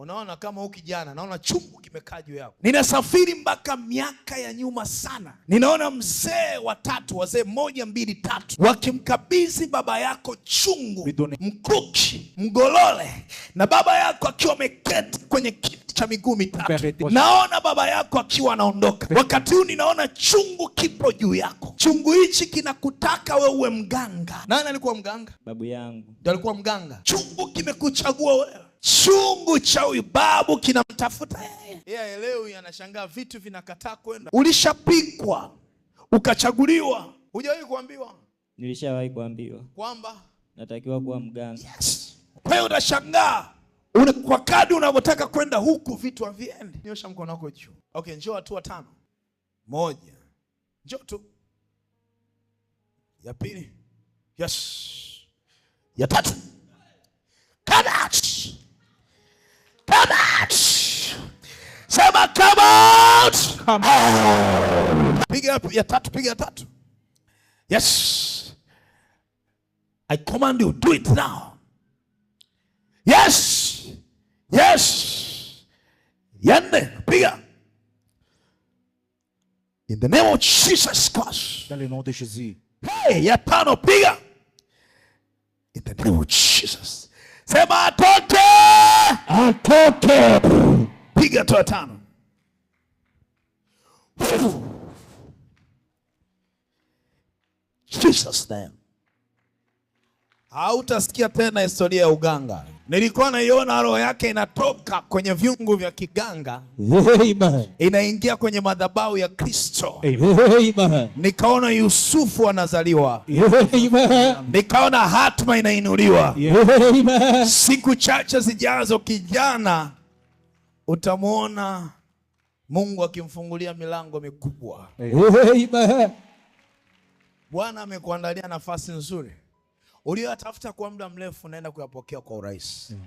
Unaona kama huyu kijana, naona chungu kimekaa juu yako. Ninasafiri mpaka miaka ya nyuma sana. Ninaona mzee watatu, wazee 1, 2, 3 wakimkabidhi baba yako chungu, mkuki, mgolole, na baba yako akiwa ameketi kwenye kiti cha miguu mitatu. Naona baba yako akiwa anaondoka. Wakati huu ninaona chungu kipo juu yako. Chungu hichi kinakutaka wewe uwe mganga. Nani alikuwa mganga? Babu yangu ndio alikuwa mganga. Chungu kimekuchagua wewe. Chungu cha huyu babu kinamtafuta yeye. Yeye haelewi, anashangaa vitu vinakataa kwenda. Ulishapikwa, ukachaguliwa. Hujawahi kuambiwa? Nilishawahi kuambiwa kwamba natakiwa kuwa mganga. Yes. Kwa hiyo unashangaa kwa kadri unavyotaka kwenda huku vitu haviendi. Nyosha mkono wako juu. Okay, njoo hatua 5. 1. Njoo tu. Ya 2. Yes. Ya 3. Come out. Come out. Sema come out. Come out. Piga ya 3, piga ya 3. Yes. I command you, do it now. Yes. Yes. Yende, piga. In the name of Jesus Christ. Dans le nom de Jésus. Hey, ya 5, piga. In the name of Jesus. Sema atoke. Atoke. Piga tu 5. Jesus name. Hautasikia tena historia ya uganga. Nilikuwa naiona roho yake inatoka kwenye viungu vya kiganga. Amen. Inaingia kwenye madhabahu ya Kristo. Amen. Nikaona Yusufu anazaliwa. Amen. Nikaona hatma inainuliwa. Amen. Siku chache zijazo kijana utamuona Mungu akimfungulia milango mikubwa. Amen. Bwana amekuandalia nafasi nzuri. Uliyotafuta kwa muda mrefu, naenda kuyapokea kwa urahisi.